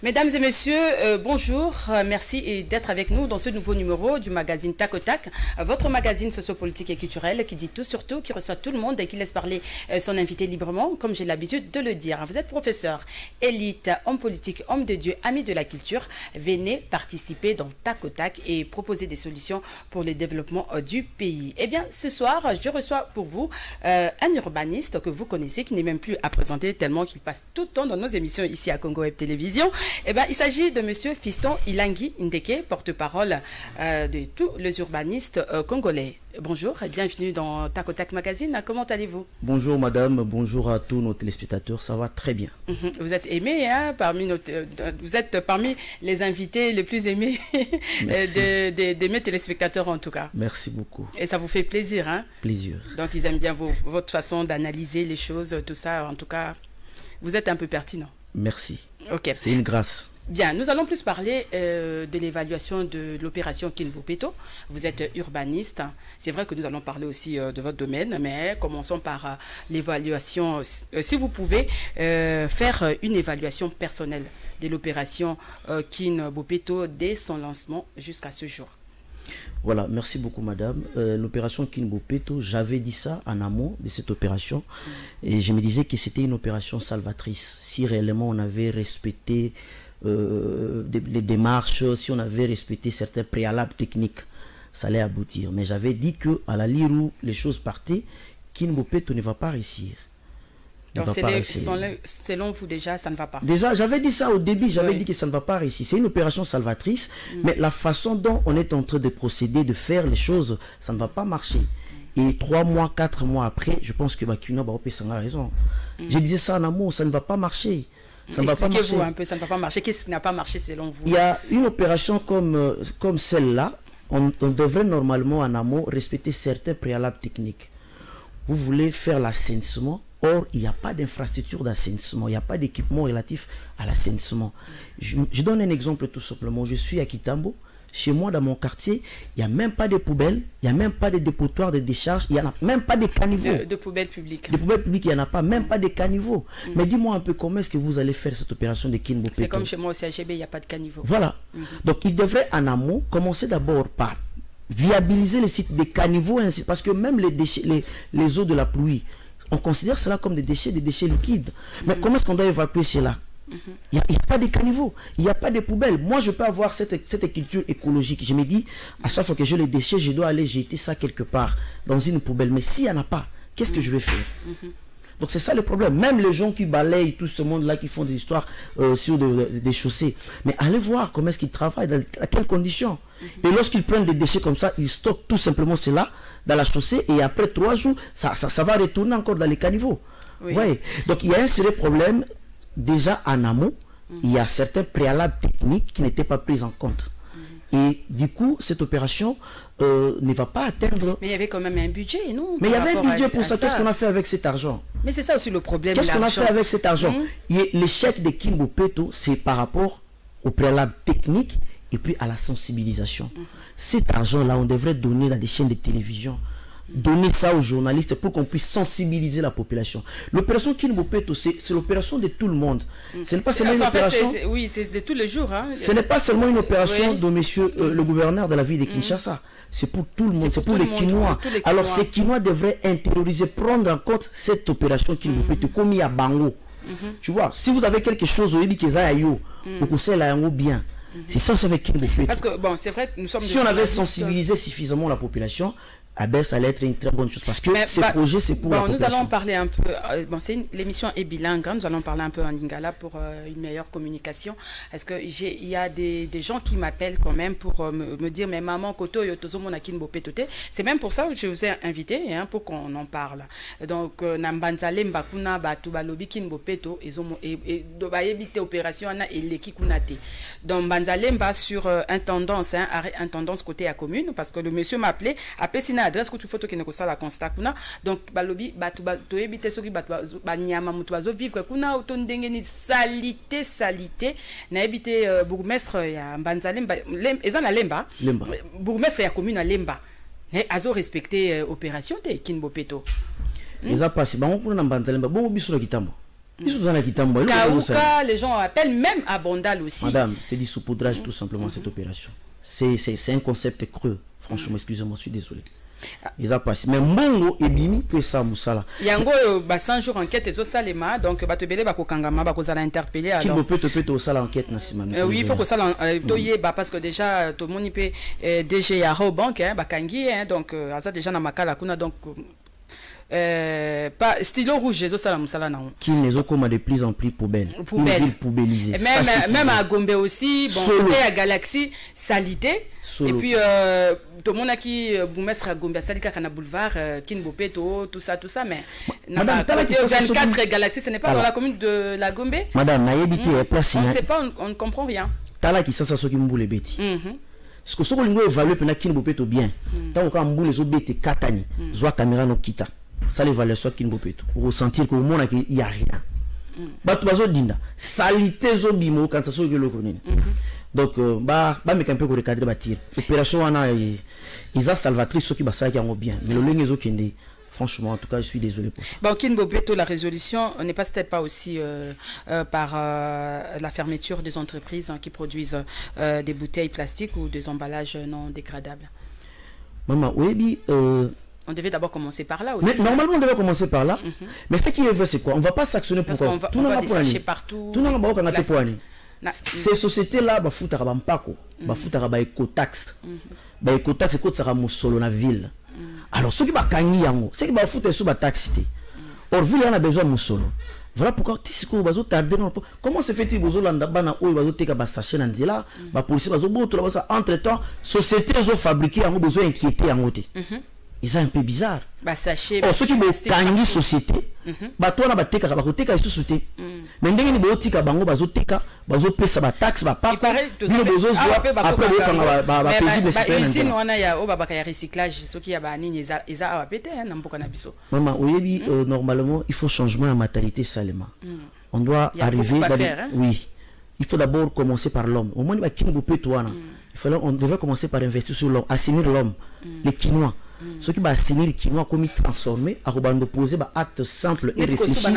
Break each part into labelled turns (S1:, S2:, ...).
S1: Mesdames et messieurs, bonjour, merci d'être avec nous dans ce nouveau numéro du magazine Tac au Tac, votre magazine sociopolitique et culturel qui dit tout sur tout, qui reçoit tout le monde et qui laisse parler son invité librement, comme j'ai l'habitude de le dire. Vous êtes professeur, élite, homme politique, homme de Dieu, ami de la culture. Venez participer dans Tac au Tac et proposer des solutions pour le développement du pays. Eh bien, ce soir, je reçois pour vous un urbaniste que vous connaissez, qui n'est même plus à présenter tellement qu'il passe tout le temps dans nos émissions ici à Congo Web Télévision. Eh bien, il s'agit de monsieur Fiston Ilangi Ndeke, porte-parole de tous les urbanistes congolais. Bonjour et bienvenue dans Tac au Tac Magazine. Comment allez-vous? Bonjour madame, bonjour à tous nos téléspectateurs, ça va très bien. Vous êtes aimé, hein, vous êtes parmi les invités les plus aimés de mes téléspectateurs en tout cas. Merci beaucoup. Et ça vous fait plaisir, hein? Plaisir. Donc ils aiment bien votre façon d'analyser les choses, tout ça. En tout cas, vous êtes un peu pertinent. Merci. Ok. C'est une grâce. Bien, nous allons plus parler de l'évaluation de l'opération Kinbopeto. Vous êtes urbaniste. C'est vrai que nous allons parler aussi de votre domaine, mais commençons par l'évaluation. Si vous pouvez faire une évaluation personnelle de l'opération Kinbopeto dès son lancement jusqu'à ce jour. Voilà, merci beaucoup madame. L'opération Kinbopeto, j'avais dit ça en amont de cette opération et je me disais que c'était une opération salvatrice. Si réellement on avait respecté les démarches, si on avait respecté certains préalables techniques, ça allait aboutir. Mais j'avais dit que à la lire où les choses partaient, Kinbopeto ne va pas réussir. Donc selon vous déjà, ça ne va pas. Déjà, j'avais dit ça au début, j'avais dit que ça ne va pas réussir. C'est une opération salvatrice, mais la façon dont on est en train de procéder, de faire les choses, ça ne va pas marcher. Et 3 mois, 4 mois après, je pense que Bakuna Baopé a raison. Je disais ça en amour, ça ne va pas marcher. Ça ne va pas marcher. Expliquez-vous un peu, ça ne va pas marcher. Qu'est-ce qui n'a pas marché selon vous? Il y a une opération comme celle-là, on devrait normalement en amont respecter certains préalables techniques. Vous voulez faire l'assainissement. Or, il n'y a pas d'infrastructure d'assainissement, il n'y a pas d'équipement relatif à l'assainissement. Je donne un exemple tout simplement. Je suis à Kitambo, chez moi dans mon quartier, il n'y a même pas de poubelles, il n'y a même pas de dépotoir de décharge, il n'y a même pas de caniveaux. De poubelles publiques. De poubelles publiques, il n'y en a pas, même pas de caniveaux. Mais dis-moi un peu comment est-ce que vous allez faire cette opération de Kinbopeto? C'est comme chez moi au CHB, il n'y a pas de caniveau. Voilà. Donc, il devrait en amont commencer d'abord par viabiliser les sites des caniveaux, parce que même les déchets, les eaux de la pluie, on considère cela comme des déchets liquides. Mais comment est-ce qu'on doit évacuer cela? Il n'y a pas de caniveaux, il n'y a pas de poubelles. Moi, je peux avoir cette culture écologique. Je me dis, à chaque fois que j'ai les déchets, je dois aller jeter ça quelque part, dans une poubelle. Mais s'il n'y en a pas, qu'est-ce que je vais faire? Donc c'est ça le problème. Même les gens qui balayent, tout ce monde-là qui font des histoires sur des chaussées. Mais allez voir comment est-ce qu'ils travaillent, dans quelles conditions. Et lorsqu'ils prennent des déchets comme ça, ils stockent tout simplement cela dans la chaussée et après 3 jours, ça va retourner encore dans les caniveaux. Oui. Ouais. Donc il y a un sérieux problème déjà en amont. Il y a certains préalables techniques qui n'étaient pas pris en compte. Et du coup, cette opération ne va pas atteindre... Mais il y avait quand même un budget, non? Mais il y avait un budget pour ça. Qu'est-ce qu'on a fait avec cet argent? Mais c'est ça aussi le problème. Qu'est-ce qu'on a fait avec cet argent? L'échec de Kinbopeto, c'est par rapport au préalable technique et puis à la sensibilisation. Cet argent-là, on devrait donner dans des chaînes de télévision. Donner ça aux journalistes pour qu'on puisse sensibiliser la population. L'opération Kinbopeto, c'est l'opération de tout le monde. Ce n'est pas seulement une opération... Oui, c'est de tous les jours. Hein. Ce n'est pas seulement une opération de monsieur le gouverneur de la ville de Kinshasa. C'est pour tout le monde, c'est pour les Kinois. Alors ces Kinois devraient intérioriser, prendre en compte cette opération Kinbopeto comme il y a Bango. Tu vois, si vous avez quelque chose au Ibikezayo, vous conseillez la Yango bien. C'est ça, c'est avec Kinbopeto. Parce que, bon, c'est vrai que nous sommes... Si on avait sensibilisé suffisamment la population, ah ben, ça allait être une très bonne chose parce que ce projet, c'est pour la population. Nous allons parler un peu... l'émission est bilingue, hein, nous allons parler un peu en lingala pour une meilleure communication. Est-ce qu'il y a des gens qui m'appellent quand même pour me dire, mais maman, Koto, Yotozomona Kinbopeto. C'est même pour ça que je vous ai invité, hein, pour qu'on en parle. Donc, Nambanzale Mbakuna, Batubalobi Kinbopeto, et Dobayebite opération, et Leki Kunate. Donc, Banzale Mba sur intendance, hein, arrêt intendance côté à commune, parce que le monsieur m'a appelé, adresse que tu photo qui ne la constat kuna donc balobi batu ebite soki batu banyama mutu bazo vivre kuna otondenge ni salité na ebite bourgmestre ya Mbanzale eza na Lemba bourgmestre ya commune à Lemba ne azo respecter opération de Kinbopeto eza pasi bango kuna na Mbanzale bongo biso na Kitambo
S2: Ils sont dans la Kitambo.
S1: Kaouka, les gens appellent même à Bondal aussi.
S2: Madame, c'est du saupoudrage tout simplement cette opération. C'est un concept creux. Franchement, excusez-moi, je suis désolé. Ils ont passé. Mais Mbongo et Bimi peut ça Moussala.
S1: Yango, 100 jours enquête et Salema, donc Batebele Bakokangama, Bakozala interpellé.
S2: Qui peut au sala enquête nationale.
S1: Oui, il faut que ça parce que déjà tout le monde peut DG Yaro Banque, Bakangi, donc ça déjà na makala kuna donc pas stylo rouge les autres
S2: qui les ont comme de plus en plus poubelle poubellisée
S1: même à Gombe aussi bon côté à Galaxy salité et puis tout le monde qui boumestre à Gombe salika kana boulevard Kinbopeto tout ça mais
S2: madame
S1: 24 Galaxy ce n'est pas dans la commune de la Gombe
S2: madame naïbité place
S1: on ne sait pas on ne comprend rien
S2: tala qui ça ce qui mboule beti ce que ce qu'on doit évaluer pendant Kinbopeto bien tant qu'on mboule zo beti katani zo caméra no kita ça les valeurs soit Kinbopeto ressentir que au monde il y a rien bato bazo dinda salité zo bimo quand ça so que le connaît donc ba me camper ko recadrer batir opération wana ils a salvatrice ceux qui ba ça qui ont bien mais le lengue zo kende franchement en tout cas je suis désolé pour ça.
S1: Bon Kinbopeto la résolution n'est pas peut-être pas aussi par la fermeture des entreprises qui produisent des bouteilles plastiques ou des emballages non dégradables.
S2: Maman oui
S1: on devait d'abord commencer par là aussi.
S2: Mais normalement, on devait commencer par là. Mais ce qui est vrai, c'est quoi? On ne va pas sanctionner pour
S1: quoi? On va désacher partout.
S2: Tout le monde va ces sociétés-là, bah foutre à Bampako, bah foutre à éco-taxe. Bah éco-taxe, c'est quoi ça va solo dans la ville. Alors, ceux qui va gagner, ceux qui va foutre sous la taxe. Or, ville, on a besoin de solo. Voilà pourquoi tisiko bazo tarder comment se fait-il bozo landa bana o bazo teka ba sachet na nzela ba police bazo boto la basa entre-temps société zo fabriquer en besoin inquiéter en côté. Ils un peu bizarre.
S1: Bah sachez.
S2: Oh ceux qui veulent tangi société. Bah toi na ba teka ba koteka société. Mais ndenge ni botika bango bazo teka bazo pesa ba taxe ba pa. Ni bozo zo après ba paisible
S1: c'est pas. Ici on a ya o baba ka recyclage ceux qui ya ba nini eza a pété na mboka na biso.
S2: Maman oyebi normalement il faut changement la mentalité seulement. On doit arriver oui. Il faut d'abord commencer par l'homme. Au moins il va Kinbopeto wana. On devrait commencer par investir sur l'homme, assainir l'homme, les Quinois. Ce qui va assainir les Quinois comme ils transformer, à poser des actes simples et réfléchis.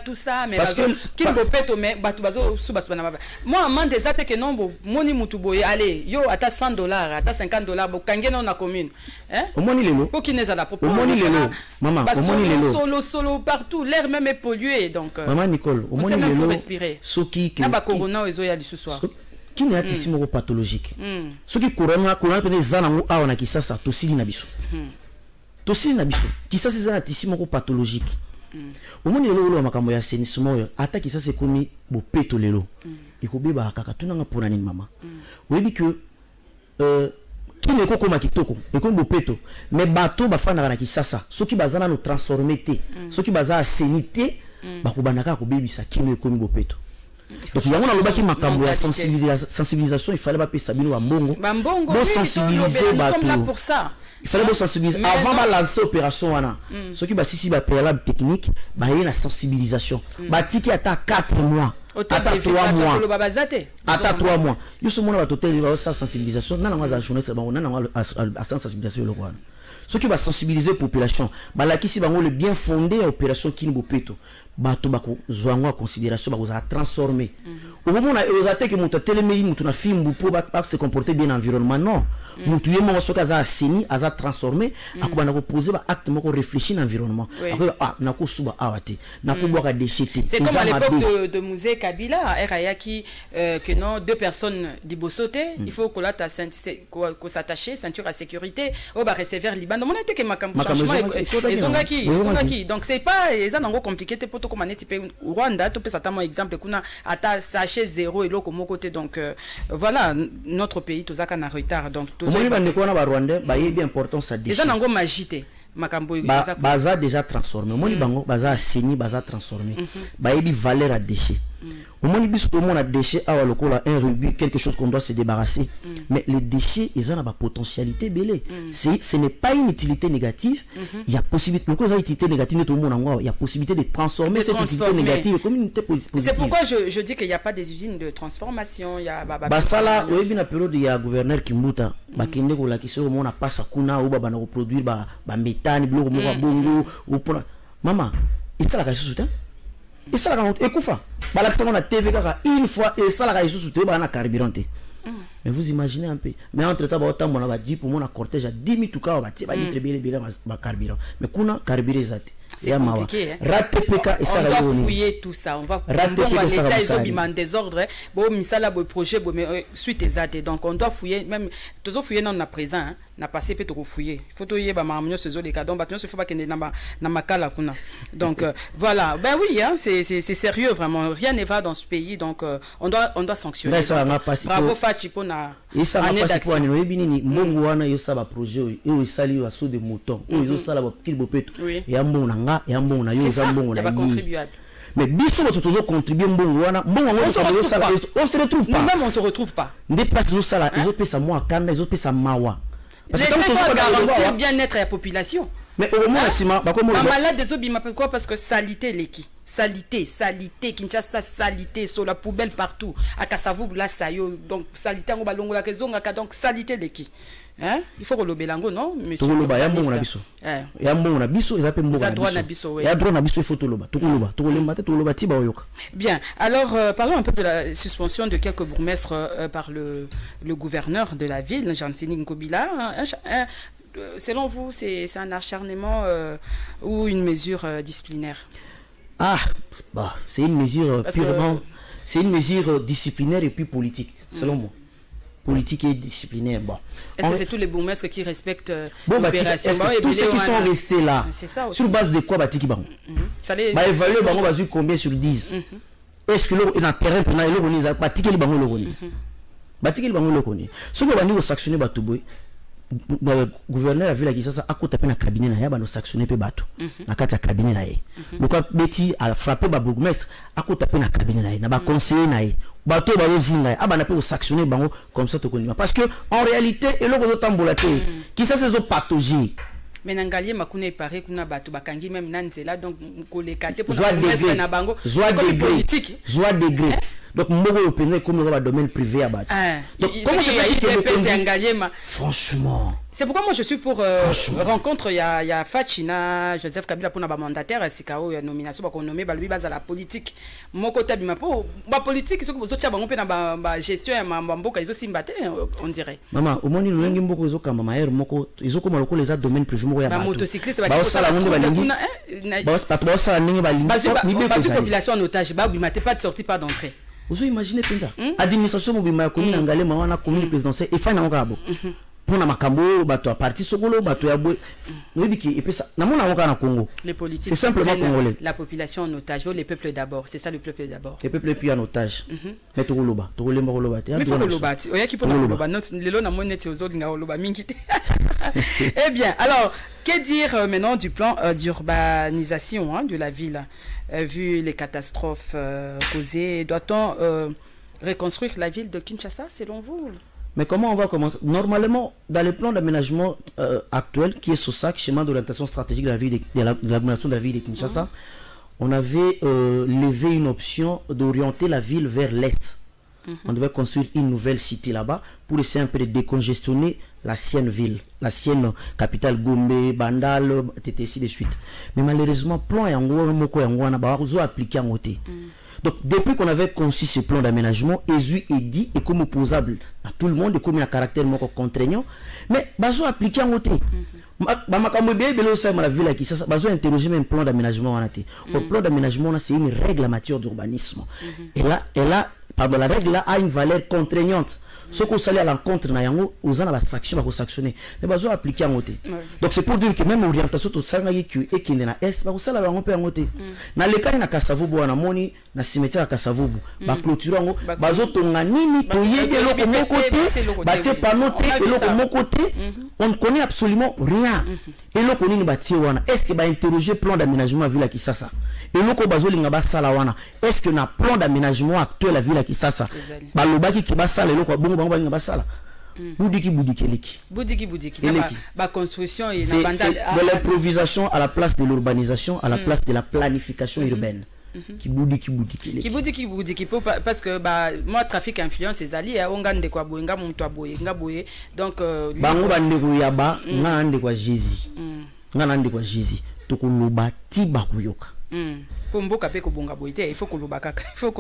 S1: Tout ça, mais
S2: parce que
S1: Kinbopeto mais moi amende des actes que non moni mutuboye allez yo ata $100 ata $50 bo kangena na commune hein
S2: au moins il est là
S1: pour qui n'est à la propos
S2: au moins il est là maman au moins il est
S1: là solo partout l'air même est pollué donc
S2: maman Nicole au moins il est là
S1: respirer
S2: ce qui
S1: na ba corona ezo ya ce soir
S2: qui n'est pas pathologique. Ce qui corona peut être zanango a on a qui ça tosili na biso. Tosili na biso. Qui ça c'est zanatissimo pathologique. Au moins lelo lo makambo ya assainissement ata qui ça c'est comme bo peto lelo. Ikobe ba kaka tunanga pona nini mama. Webi que qui ne koko makitoko et comme bo peto mais bateau ba fana na ki sasa. Ce qui bazana no transformer té. Ce qui baza assainité ba kubanaka ko bebisa qui ne comme bo peto. Donc il y a un lobaki makambo ya sensibilisation il fallait pas payer Sabino Bambongo
S1: bon
S2: sensibiliser
S1: nous sommes là pour ça
S2: il fallait bon sensibiliser avant de lancer opération wana ce qui va si préalable technique bah il y a la sensibilisation bah tiki ata 4 mois ata 3 mois ata 3 mois yo ce monde va total sa sensibilisation nana nga za journée ba nana nga sensibilisation le kwana ce qui va sensibiliser la population bah là qui si bango le bien fondé à opération Kinbopeto bato bako zwango en considération bako za transformer au moment où on a que mutu telemei mutu na fimbu pour se comporter bien environnement non mutu yemo so kaza asini aza transformer akubana ko poser ba acte moko réfléchir l'environnement na ko suba awate na ko boka déchet
S1: c'est comme à l'époque de Musée Kabila Erayaki que non deux personnes dibosoté il faut que là ta ko s'attacher ceinture à sécurité au ba recevoir liban on a été que makambo changement et zongaki donc c'est pas ça nango compliqué pour comme un type Rwanda tout peut s'attendre exemple kuna ata sachet zéro et l'autre mon côté donc voilà notre pays tout ça qu'on a retard donc tout
S2: ça Rwanda ba y bien important ça
S1: déjà nango magité makambo
S2: baza déjà transformé moni bango baza assaini baza transformé ba y valeur à déchet au moins bis tout le monde a déchets à lokola un rubis quelque chose qu'on doit se débarrasser mais les déchets ils ont la potentialité belé ce n'est pas une utilité négative il y a possibilité pourquoi ça utilité négative tout le monde il y a possibilité de transformer cette utilité négative comme une utilité positive
S1: c'est pourquoi je dis qu'il n'y a pas des usines de transformation il y a
S2: ça là au début la période il y a gouverneur Kimbuta bakende ko la kiso mo na passa kuna ou baba na produire ba méthane bloko mo bongo ou pour maman il ça la quelque chose et ça la ekufa balakisa na TV kaka une fois et ça la isusu te ba na carburant. Mais vous imaginez un peu. Mais entre temps, autant on a dit pour mon cortège à 10 000 tout cas, on va dire carburant. Mais kuna carburant
S1: c'est compliqué.
S2: On
S1: doit fouiller tout ça. On va l'État ils ont mis en désordre. Bon, misala bo projet bo mais suite exacte. Donc on doit fouiller même toujours fouiller non na présent. Na passé peut trop fouiller. Il faut tout y ba marmio ce des cas. Donc il faut pas que na makala kuna. Donc voilà. Ben oui hein, c'est sérieux vraiment. Rien ne va dans ce pays. Donc on doit sanctionner. Bravo Fachipo na.
S2: Et ça va passer pour nous ebinini mbongo wana yo saba projet yo esali wa so de mouton. Yo sala ba kil bopeto. Et ambongo na et ambongo na yo zambongo na. Mais biso toujours contribuer mbongo wana mbongo on se retrouve pas.
S1: Nous-mêmes on se retrouve pas.
S2: Des places zo sala ils ont payé ça moi kanda ils ont payé ça mawa.
S1: Parce que on garantir bien-être à la population.
S2: Mais au moment
S1: un malade des obima pourquoi parce que salité leki salité Kinshasa salité sur la poubelle partout à Kasavu là ça yo donc salité ngo balongo la kezonga donc salité leki hein il faut relever lango non monsieur
S2: toloba ya mbongo na biso ya mbongo na biso ezape mbongo na biso ya droit na biso il faut toloba tokolemba te toloba ti ba oyoka.
S1: Bien alors parlons un peu de la suspension de quelques bourgmestres par le gouverneur de la ville Gentini Nkobila. Selon vous, c'est un acharnement ou une mesure disciplinaire?
S2: Ah, bah, c'est une mesure purement... C'est une mesure disciplinaire et puis politique, selon moi. Politique et disciplinaire, bon.
S1: Est-ce que c'est tous les bourgmestres qui respectent
S2: l'opération? Tous ceux qui sont restés là, sur base de quoi Batiki Baron? Bah, évaluer Baron va dire combien sur 10? Est-ce que l'on a un terrain pour nous Batiki le Baron le connaît? Batiki le Baron le connaît. Ce que l'on a sanctionné Batouboui, le gouverneur a vu la Kinshasa a côté na cabinet na ya ba no sanctionner pe bato na kati ya cabinet na ye donc beti a frappé ba bourgmestre a côté na cabinet na ye na ba conseiller na ye bato ba lozinga a ba na pe sanctionner bango comme ça to konima parce que en réalité eloko zo tambola te Kinshasa zo patauger
S1: mais nangalie makuna epare kuna bato bakangi même nanzela donc ko le kate pour bourgmestre na bango politique
S2: joie degré. Donc, je pense comme le domaine privé à battre. Donc, comment je fais franchement.
S1: C'est pourquoi moi je suis pour rencontre. Il y a Fachina, Joseph Kabila pour notre mandataire, Sikao, il y a nomination pour nommer Balubi base à la politique. Mon côté, pour la politique, c'est que vous autres, la gestion, ils ont simbaté, on dirait.
S2: Maman, au moins, nous avons beaucoup de camarades, ils ont comme les autres domaines privés.
S1: La motocycliste, c'est la population en otage, pas de sortie, pas d'entrée.
S2: Vous imaginez Pinta administration mobima commune angale mawana commune présidentielle et fa na ngabo pour na makambo bato a parti sokolo bato ya boy et puis ça na mona na Congo
S1: les politiques
S2: c'est simplement congolais
S1: la population en otage les peuples d'abord c'est ça le peuple d'abord
S2: les peuples puis en otage mais to loba te
S1: mais faut loba oya ki pona loba non lelo na monete ozodi nga loba mingi te. Eh bien alors que dire maintenant du plan d'urbanisation de la ville vu les catastrophes causées, doit-on reconstruire la ville de Kinshasa selon vous?
S2: Mais comment on va commencer? Normalement, dans le plan d'aménagement actuel, qui est SOSAC, schéma d'orientation stratégique de la ville de l'agglomération de la ville de Kinshasa, on avait levé une option d'orienter la ville vers l'est. On devait construire une nouvelle cité là-bas pour essayer un peu de décongestionner l'ancienne ville, l'ancienne capitale Gombe, Bandal, etc. de suite. Mais malheureusement, plan et moko n'a pas appliqué en côté. Donc, depuis qu'on avait conçu ce plan d'aménagement, ESU est dit et comme opposable à tout le monde, et comme il a un caractère contraignant, mais bazo appliqué en côté. La ville qui ça bazo interroger même plan d'aménagement. Le plan d'aménagement c'est une règle en matière d'urbanisme. Et là, pardon, la règle là a une valeur contraignante. Ce qu'on s'allait à l'encontre na yango aux ana ba sanction ba sanctionner mais bazo appliquer en côté. Donc c'est pour dire que même orientation to sanga qui et qui na est ba ko sala ba ngompe en côté. Na lekani na Kasavubu na moni na cimetière Kasavubu ba clôture ngo bazo tonga nini to yebe loko mon côté ba tie panoté et loko mon côté on ne connaît absolument rien. Et loko nini ba tie wana est-ce que ba interroger plan d'aménagement ville à Kinshasa et loko bazo linga ba sala wana est-ce que na plan d'aménagement actuel la ville à Kinshasa ba lobaki ki ba sala loko bongo Boudiki
S1: la construction et
S2: c'est de l'improvisation à la place de l'urbanisation, à la place de la planification urbaine. Qui boudiki
S1: parce que moi trafic influence c'est ali on gagne de quoi boyenga mtu aboye ngaboye donc
S2: bango bande ko yaba ngande kwa Jésus ngana ndé kwa Jésus to ko loba ti ba kuyoka
S1: Pour mboka pe ko bonga boité, il faut que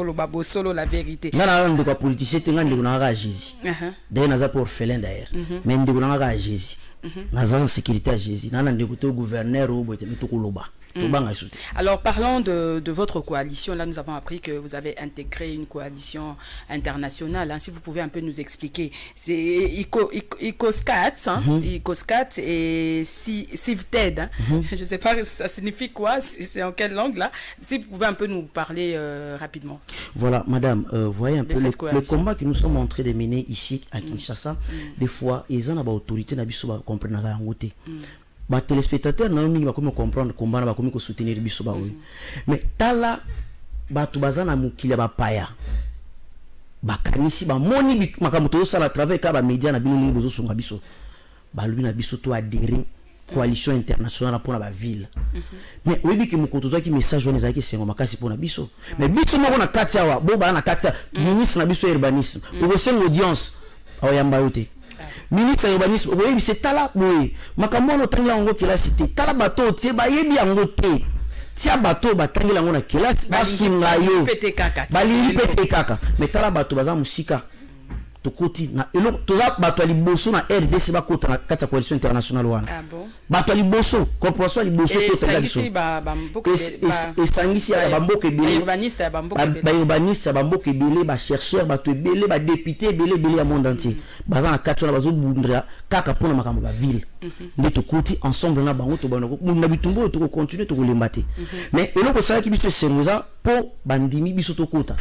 S1: le babo solo la vérité.
S2: Ngana ndo kwa politicien tenga ndo na ga Jésus. D'ailleurs naza pour orphelin d'ailleurs. Mais ndo na ga Jésus. Naza en sécurité à Jésus. Nana ndo ko gouverneur ou boité to ko loba.
S1: Alors parlons de votre coalition. Là nous avons appris que vous avez intégré une coalition internationale. Si vous pouvez un peu nous expliquer. C'est ICOSCAT, ICOSCAT et CIVTED. Je ne sais pas ça signifie quoi, c'est en quelle langue là. Si vous pouvez un peu nous parler rapidement.
S2: Voilà madame, voyez un peu le combat que nous sommes en train de mener ici à Kinshasa. Des fois ils ont l'autorité na biso ba comprendre na ngote. Ba téléspectateurs na mingi ba komi comprendre combat na ba komi ko soutenir biso ba oui. Mais tala ba tubazana mukili ba paya. Ba kanisi ba moni bi makamuto sala travers ka ba média na bino bozo sunga biso. Ba lubi na biso to adhérer coalition internationale pour la ville. Mais oui bi ki mukoto zo ki message wana zaki sengo makasi pour na biso. Mais biso moko na katia wa bo ba na katia ministre na biso urbanisme. Ou sengo audience awayamba yote. Ministre urbanisme oui c'est tala boy makambono tangila ngo kila cité tala bato tie ba yebi yango te tia bato batangila ngo na kila basunga yo bali pete kaka mais tala bato baza musika to koti na elo toza bato ali boso na RDC ba kota na kata coalition internationale wana. Ah bon bato ali boso corporation ali boso to tanga biso et sangisi ya bamboke belé urbaniste ya bamboke belé ba chercheur bato belé ba député belé ya monde entier baza na kata na bazo bundra kaka pona makambo ba ville nde to koti ensemble na bango to banoko na bitumbo to continuer to lembate mais elo ko sala ki biso sengoza po bandimi biso to kota.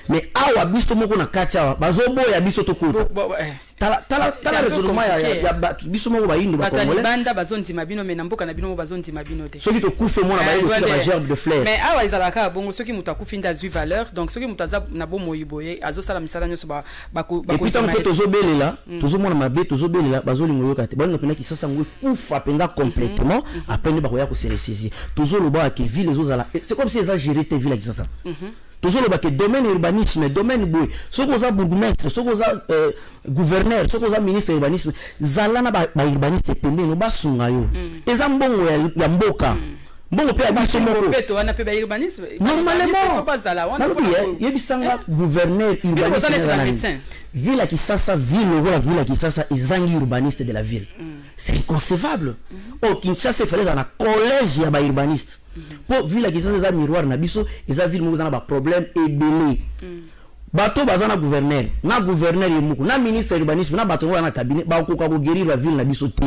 S2: Mais awa biso moko na kati awa bazobo ya biso to kota tala raisonnement ya biso moko ba yindo ba congolais
S1: banda bazondi mabino mais namboka na bino bazondi mabino te
S2: soki to kufe mona ba yindo ba gerbe de fleurs
S1: mais awa izalaka bongo soki mutakufi nda zui valeur donc soki mutaza na bo moyiboye azo sala misala nyoso ba
S2: et puis tant que tozo belela tozo mona mabe tozo belela bazolingo yoka te bali na ki sasa ngwe kufa penza complètement après ne ba koya ko se ressaisir tozo loba que ville ezozala c'est comme si eza gérer te ville qui sasa toujours le baquet domaine urbanisme domaine boy ce qu'on a bourgmestre ce qu'on a gouverneur ce qu'on a ministre urbanisme zalana ba urbaniste pembe no basunga yo eza mbongo ya mboka mbongo pe abiso moko
S1: peto wana pe ba urbanisme
S2: normalement yebisanga gouverneur urbaniste ville qui sasa ville ou la ville qui sasa ezangi urbaniste de la ville c'est inconcevable au Kinshasa fallait dans un collège ya ba urbaniste pour ville qui sasa miroir na biso eza ville mo na ba problème ebele bato bazana gouverneur yemuko na ministre urbanisme na bato na cabinet ba ko guérir la ville na biso te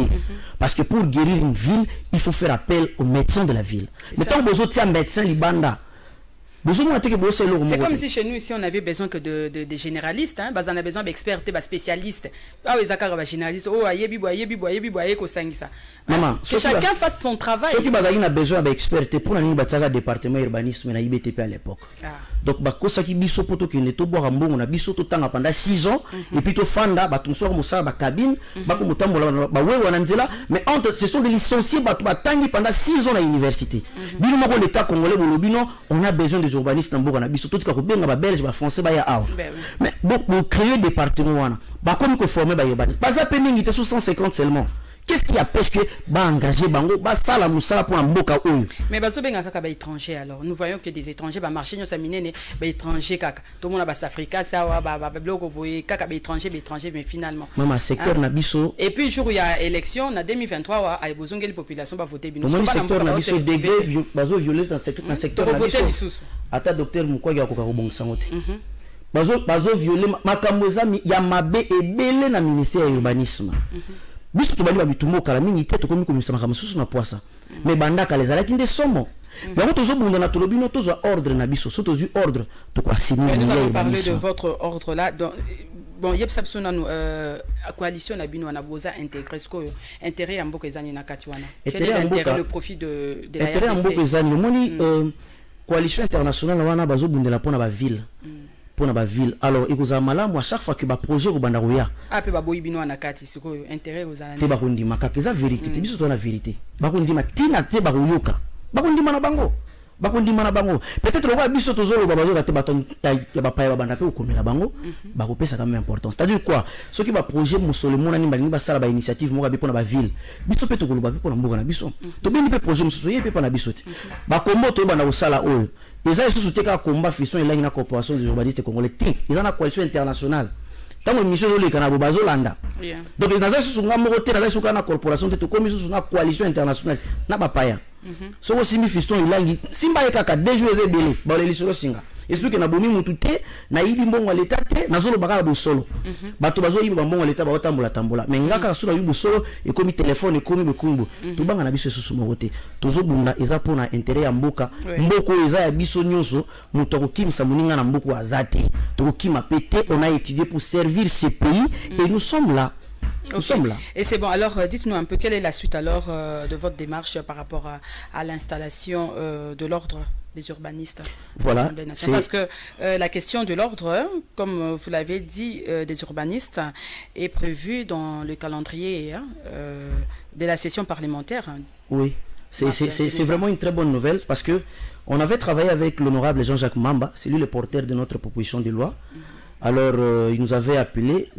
S2: parce que pour guérir une ville il faut faire appel aux médecins de la ville mettons besoin de médecin libanda. C'est
S1: comme si chez nous ici on avait besoin que de généralistes, hein, on a besoin d'experts, de spécialistes. Ah oui, Zakar va généraliste. Oh, yebi ko sangisa.
S2: Maman,
S1: que chacun fasse son travail.
S2: Ceux qui ont besoin d'experts pour nous battre département urbanisme na IBTP à l'époque. Donc ba ko saki biso poto ke neto boire mbongo na biso to tanga pendant 6 ans et puis to fanda ba tumso ko musala ba cabine ba ko mutambola ba wewe wana nzela mais entre ce sont des licenciés ba tangi pendant 6 ans à l'université. Bino moko l'état congolais bolobino on a besoin des urbanistes na mboka na biso to tika ko benga ba belge ba français ba ya awa. Mais bon créer département wana ba comme ko former ba urbanistes. Pas ça pe mingi te 150 seulement. Qu'est-ce qui empêche que ba engager bango ba sala musala pour mboka oyo?
S1: Mais bazo benga kaka ba étrangers alors. Nous voyons que des étrangers ba marché nyo saminene ba étrangers kaka. Tout le monde ba Africa ça wa ba bloko boye kaka ba étrangers mais finalement.
S2: Maman secteur na biso.
S1: Et puis jour il y a élection na 2023 wa ay bozongeli population ba voter bino.
S2: Maman secteur na biso degré bazo violence dans secteur na biso. Ata docteur Mukwege akoka ko bongisa ngote. Bazo violer makambo ezami ya mabe ebele na ministère ya urbanisme. Biso to bali ba bitumbo kala mingi te to komi komisa makambo susu na poisa mais bandaka les alaki nde somo yango tozo bunda na tolobino tozo ordre na biso so tozu ordre to kwa signer.
S1: Nous allons parler de votre ordre là donc bon yeb sapsona nous coalition na bino na boza intégrer ce que intérêt ya mboka ezani na kati wana intérêt le profit de la
S2: intérêt ya mboka ezani moni coalition internationale wana bazo bundela pona ba ville pour na ba ville alors ikoza malamu à chaque fois que ba projet ko banda roya
S1: pe ba boyibino na kati siko intérêt ozana
S2: te ba kondima ka keza vérité te biso to na vérité ba kondima tina te ba royoka ba kondima na bango bakondima na bango peut-être le roi biso tozolo babazo kate baton ya bapaya babanda pe okomela bango bakopesa quand même importance c'est-à-dire quoi ceux qui ba projet musolo mona ni balingi basala ba initiative moka be pona ba ville biso pe tokoloba pe pona mboka na biso to beni pe projet mususu ye pe pona biso te ba kombo to banda osala oyo eza isusu te ka komba fiston elangi na corporation des urbanistes congolais te eza na coalition internationale tango mission zo leka na bobazo landa donc dans isusu nga moko te na isusu na corporation te to komi isusu na coalition internationale na bapaya soko simbi fiston ilangi simba ekaka dejo eze belé ba le lisolo singa esu ke na bomi mutu te na yibi mbongo ya leta te na zolo bakala bosolo bato bazo yibi mbongo ya leta ba otambola tambola mais ngaka sura yibi bosolo ekomi telefone ekomi bekumbu to banga na biso esusu moko te tozo bunda eza pona intérêt ya mboka mboko eza ya biso nyonso mutu akokimisa muninga na mboko azate to kokima pété on a étudié pour servir ce pays et nous sommes là. Nous sommes là.
S1: Et c'est bon. Alors, dites-nous un peu quelle est la suite alors de votre démarche par rapport à l'installation de l'ordre des urbanistes.
S2: Voilà.
S1: Parce que la question de l'ordre, comme vous l'avez dit, des urbanistes est prévue dans le calendrier de la session parlementaire.
S2: Oui, c'est vraiment une très bonne nouvelle parce que on avait travaillé avec l'honorable Jean-Jacques Mamba, c'est lui le porteur de notre proposition de loi. Alors, il nous avait appelé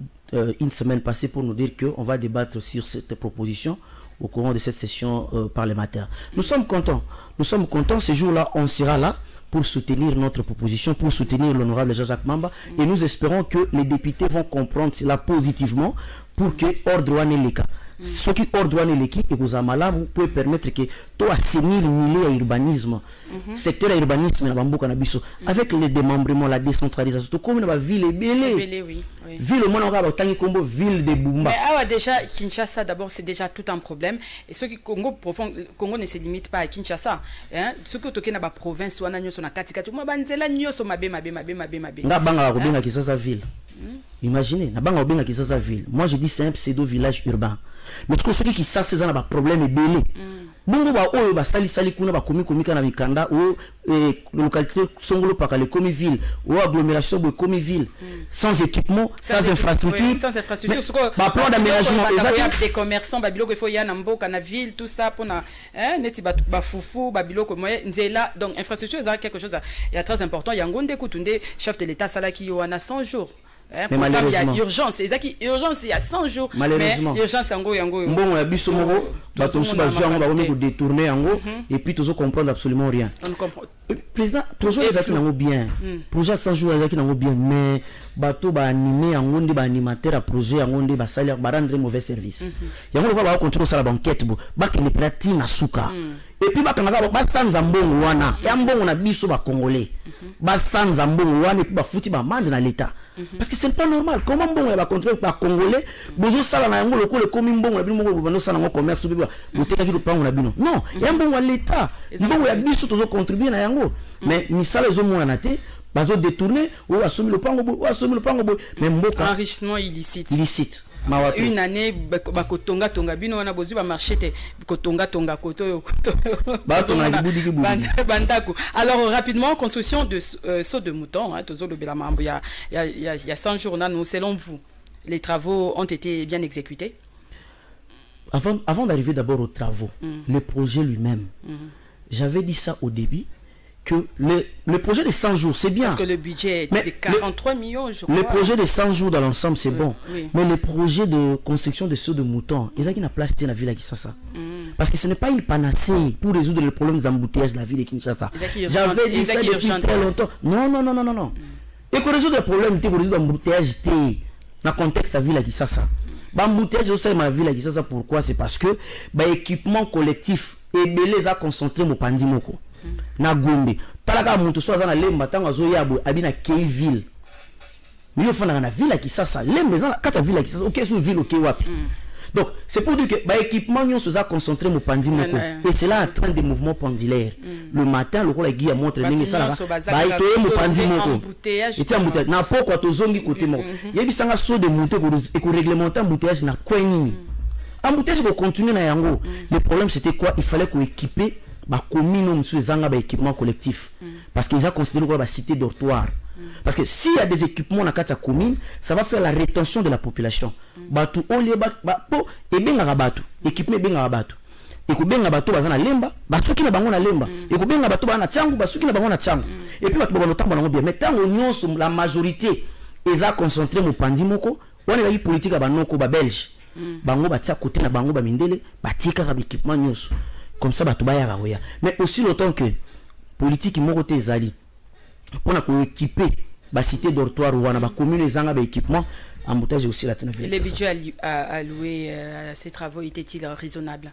S2: une semaine passée pour nous dire qu'on va débattre sur cette proposition au courant de cette session parlementaire. Nous sommes contents. Nous sommes contents. Ce jour-là, on sera là pour soutenir notre proposition, pour soutenir l'honorable Jean-Jacques Mamba. Et nous espérons que les députés vont comprendre cela positivement pour que ordre les cas. Ce qui ordonne l'équipe et vous amala vous pouvez permettre que toi assainir le milieu à urbanisme secteur à urbanisme na bamboka na biso avec le démembrement la décentralisation comme na ville belé ville au moins on va tangi kombo ville de Bumba
S1: mais ah déjà Kinshasa d'abord c'est déjà tout un problème et ce qui Congo profond Congo ne se limite pas à Kinshasa hein ce que toke na ba province wana nyoso na katikati mo banzela nyoso mabe nga
S2: banga ko benga Kinshasa ville. Imaginez, na banga obenga Kinshasa ville. Moi je dis c'est un pseudo village urbain. Mais ce qui ça c'est un problème est belé. Bongo ba oyo ba sali kuna ba komi kana bikanda o localité songolo paka le komi ville ou agglomération de komi ville sans équipement, sans infrastructure.
S1: Sans infrastructure.
S2: Ba plan d'aménagement
S1: exact des commerçants ba biloko il faut ya na mboka na ville tout ça pour na neti ba fufu ba biloko moyen nzela donc infrastructure c'est quelque chose il y a très important yangonde kutunde chef de l'état salaki yo na 100 jours.
S2: Mais malheureusement
S1: il y a urgence urgence il y a 100 jours
S2: malheureusement
S1: urgence yango
S2: bon ya biso moko ba tosu ba jango ba ko détourner yango et puis tozo comprendre absolument rien.
S1: On comprend
S2: président projet ezaki nango bien projet 100 jours ezaki nango bien mais bato ba animer yango ndi ba animateur à projet yango ndi ba salir ba rendre mauvais service yango ko ba contrôler ça la banquette ba ke ne prati na suka et puis ba kanga ba sanza mbongo wana ya mbongo na biso ba congolais ba sanza mbongo wana et puis ba futi ba mande na l'état. Parce que c'est pas normal. Comment bon on va contrôler par congolais, bozo sala na yango lokole komi mbongo na bino moko bano sala ngo commerce biba boteka ki lopango na bino. Non, ya mbongo l'état. Mbongo ya biso tozo contribuer na yango. Mais ni sala ezo mona na te, bazo détourner ou assomi lopango mais mboka
S1: enrichissement illicite.
S2: Illicite.
S1: Une année bakotonga tonga bino wana bozu ba marché te kotonga koto bandako. Alors rapidement construction de saut de mouton hein tozo lobela mambo il y a 100 jours là nous selon vous les travaux ont été bien exécutés?
S2: Avant d'arriver d'abord aux travaux, le projet lui-même. J'avais dit ça au début que le projet de 100 jours, c'est bien.
S1: Parce que le budget est de 43 millions, je crois.
S2: Le projet de 100 jours dans l'ensemble, c'est bon.
S1: Oui.
S2: Mais le projet de construction de sauts de moutons, ils ont une place dans la ville de Kinshasa. Parce que ce n'est pas une panacée pour résoudre le problème des embouteillages de la ville de Kinshasa.
S1: J'avais dit ça depuis
S2: très longtemps. Non. Et pour résoudre le problème, pour résoudre l'embouteillage, dans le contexte de la ville de Kinshasa. L'embouteillage au sein de la ville de Kinshasa, pourquoi? C'est parce que l'équipement collectif est belé à concentrer au Pandimoko. Na Gombe talaka mutu so azana lemba tango azoyabo abina kei ville miyo fana na ville ki sasa lemba za kata ville ki sasa OK sous ville OK wapi donc c'est pour dire que équipement nyo so za concentrer mo pandi moko et c'est là en train de mouvement pendulaire le matin le kola guia montre ningi sala itoye mo pandi moko eti embouteillage na poko to zongi côté moko yebi sanga so de monter ko réglementer embouteillage na kwenini embouteillage ko continuer na yango le problème c'était quoi il fallait ko équiper ba commune monsieur zanga ba équipement collectif parce qu'ils ont considéré quoi ba cité dortoir parce que s'il y a des équipements dans la commune ça va faire la rétention de la population batu olie ba po e benga batu équipement benga batu ekobenga bato bazana lemba basuki na bango na lemba ekobenga bato bana changu basuki na bango na changu et puis bato bano tambo nango bien mais tango nyonso la majorité eza concentré mo pandi moko wana la politique banoko ba belge bango batia côté na bango ba mindele batika ka équipement nyonso comme ça bato baya karoya mais aussi longtemps que politique moko te ezali pour na ko équiper ba cité dortoir wana ba commune ezanga ba équipement embouteillage aussi la tenue.
S1: Les budgets alloués à ces travaux étaient-ils raisonnables?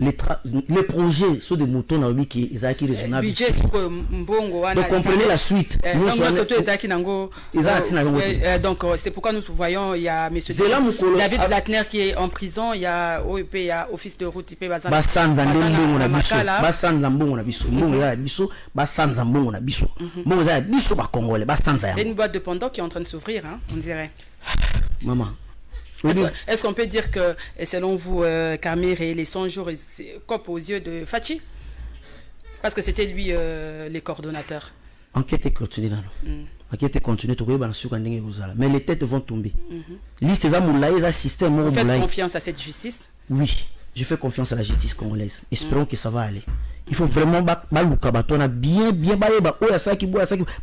S2: Les projets sont des moutons dans le qui est raisonnable.
S1: Budget c'est quoi mbongo
S2: donc comprenez la suite.
S1: Donc c'est pourquoi nous voyons il y a monsieur David Latner qui est en prison, il y a OEP, il y a office de route typé
S2: Basanza mbongo na biso Basanza mbongo na biso mbongo ya biso Basanza mbongo na biso mbongo ya biso ba congolais Basanza ya.
S1: C'est une boîte de Pandore qui est en train de s'ouvrir hein, on dirait.
S2: Maman.
S1: Est-ce qu'on peut dire que, selon vous, Camille et les 100 jours copent aux yeux de Fachi? Parce que c'était lui les coordonnateurs.
S2: Enquête est continue. Enquête est continue. Mais les têtes vont tomber. Liste est système.
S1: Vous faites confiance à cette justice?
S2: Oui, je fais confiance à la justice congolaise. Espérons que ça va aller. Il faut vraiment baluka batona bien ba oya saki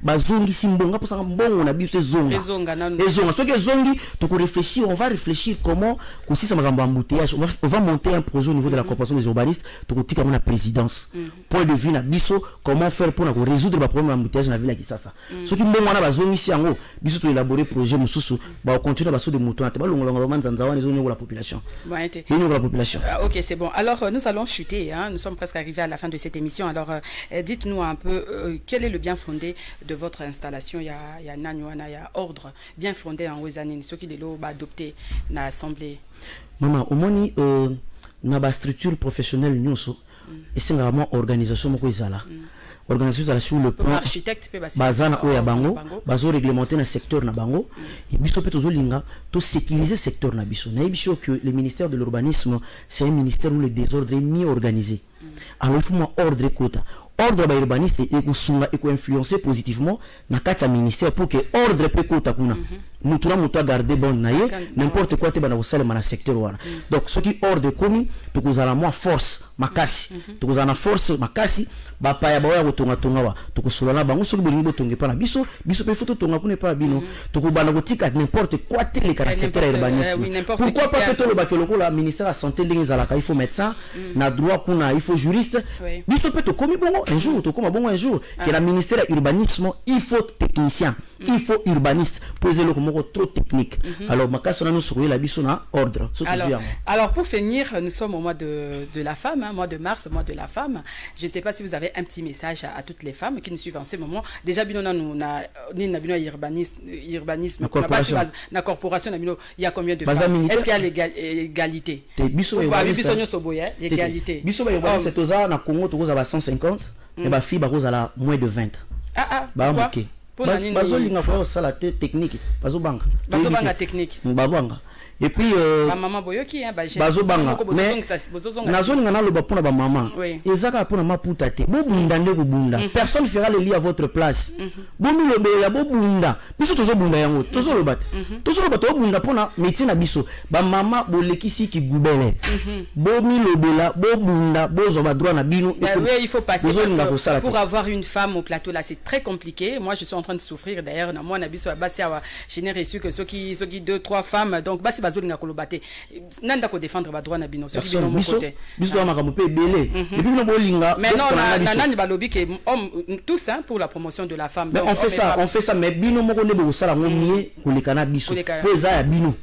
S2: bazongi simbonga pour ça mbongo na biso zonga ceux qui zongi to réfléchir on va réfléchir comment aussi ça makambo embouteillage on va monter un projet au niveau de la corporation des urbanistes to tika na présidence point de vue na biso comment faire pour résoudre le problème embouteillage na ville ya Kisasa ceux qui mbongo na bazongi si yango biso to élaborer projet mususu ba continuer baso de moto na te ba longola ba manzanza wana zonyo la population la population.
S1: OK, c'est bon. Alors nous allons chuter hein, nous sommes presque arrivés à la fin de cette émission. Alors dites-nous un peu quel est le bien fondé de votre installation. Il y a Nanywana, il y a ordre bien fondé en Wezanine, ce qui est adopté dans l'Assemblée.
S2: Maman, au moins na ba structure professionnelle nyonso et c'est vraiment organisation moko ezala. Organisation sur le plan
S1: architecte peut
S2: bazana oya bango bazo réglementer na secteur na bango et biso peto zolinga to sécuriser secteur na biso na biso que le ministère de l'urbanisme c'est un ministère où le désordre est mis organisé. Alors il faut moi ordre quota ordre ba urbaniste et kusunga et influencer positivement na kati ministère pour que ordre pe quota kuna mutura muta garder bon naye n'importe quoi te bana osala na secteur wana donc ce qui ordre commis to kozala moi force makasi to kozala force makasi ba pa ya ba ya kotonga tonga wa to kosola na bango soki bolingi botonge pa na biso pe photo tonga kuna pa bino to kobana kotika n'importe quoi te le kana secteur urbanisme pourquoi pas peut le bakelo la ministère de santé ndenge zalaka il faut médecin na droit kuna il faut juriste biso peut to komi bongo un jour to koma bongo un jour que la ministère de l'urbanisme il faut technicien il faut urbaniste poser le mot trop technique alors makasi na nous sur la biso na ordre
S1: alors pour finir nous sommes au mois de la femme hein, mois de mars mois de la femme je ne sais pas si vous avez un petit message à toutes les femmes qui nous suivent en ce moment déjà binona nous na urbanisme na corporation il y a combien de femmes est-ce qu'il y a l'égalité
S2: biso l'égalité biso ba c'est toza na Congo toza ba 150 et ba fille ba la moins de 20
S1: bah
S2: OK bazolinga kwa sala technique bazobanga
S1: technique
S2: babanga et puis
S1: maman boyoki hein
S2: bazobanga nazolinga na loba pona ba maman ezaka pona maputa te bobunda nde kubunda personne fera le lit à votre place bomi lobela bobunda biso tozobunda yango tozoloba tobunda pona métier na biso ba maman bolekisi ki gubele bomi lobela bobunda bozoba droit na bino
S1: oui il faut passer parce que pour avoir une femme au plateau là c'est très compliqué moi je suis en train de souffrir d'ailleurs moi na biso basi awa générer su que ceux qui 2-3 femmes donc basi bazolinga kolobate nanda ko défendre ba droit na bino ceux qui sont mon côté
S2: biso ba makambo pe belé et puis no bolinga
S1: mais non nani ba lobby que homme tous hein pour la promotion de la femme
S2: mais on fait ça mais bino moko ne bo sala ngomie kolekana biso po eza ya bino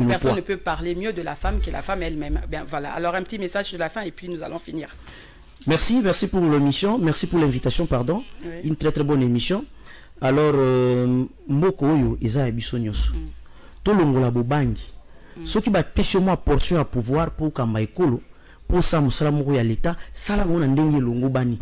S1: personne ne peut parler mieux de la femme que la femme elle-même. Bien voilà. Alors un petit message de la fin et puis nous allons finir.
S2: Merci pour l'émission, merci pour l'invitation, pardon. Oui. Une très très bonne émission. Alors mboko oyo eza biso nyonso. To longola bobangi. Soki ba pesioma portion à pouvoir pour kamba ekolo pour ça musala moko ya l'état sala ngona ndenge longo bani.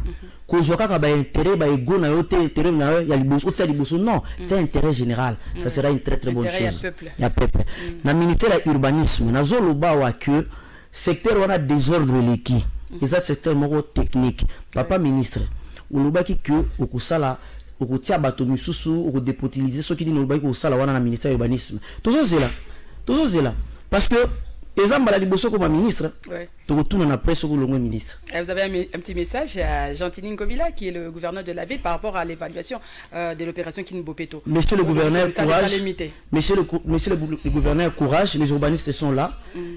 S2: Kozwa kaka ba intérêt ba ego na yote intérêt na ya liboso otsa liboso non, c'est intérêt général. Ça sera une très très bonne chose. Ya peuple. Na ministère de l'urbanisme na zoloba wa que secteur wana désordre leki. Exact secteur moko technique. Papa ministre, olobaki que okusala okotia bato misusu okodépotiliser ceux qui dit olobaki okusala wana na ministère de l'urbanisme. Toujours zela. Parce que Ezamba la liboso comme ministre.
S1: Ouais.
S2: Tu retournes en après sur le ministre.
S1: Vous avez un petit message à Gentini Ngobila, qui est le gouverneur de la ville, par rapport à l'évaluation de l'opération Kinbopeto.
S2: Monsieur le gouverneur, courage. Monsieur le gouverneur, courage. Les urbanistes sont là.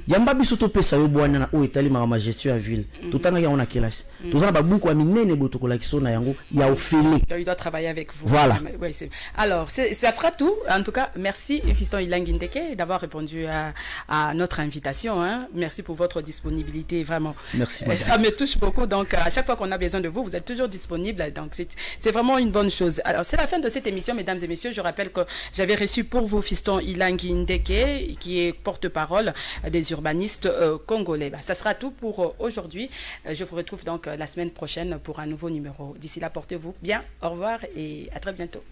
S2: Yamba bisoto pesa yo bwana na o etali ma gestion à ville. Tout en ayant na kelasi. Tout en ba beaucoup aminene botoko la kisona yango ya ofele.
S1: Il doit travailler avec vous.
S2: Voilà.
S1: Ouais, alors, ça sera tout. En tout cas, merci Fiston Ilang Ndeke d'avoir répondu à notre invitation. Hein. Merci pour votre disponibilité, vraiment.
S2: Merci. Madame.
S1: Ça me touche beaucoup. Donc, à chaque fois qu'on a besoin de vous, vous êtes toujours disponible. Donc, c'est vraiment une bonne chose. Alors, c'est la fin de cette émission, mesdames et messieurs. Je rappelle que j'avais reçu pour vous Fiston Ilang Ndeke, qui est porte-parole des urbanistes congolais. Ça sera tout pour aujourd'hui. Je vous retrouve donc la semaine prochaine pour un nouveau numéro. D'ici là, portez-vous bien. Au revoir et à très bientôt.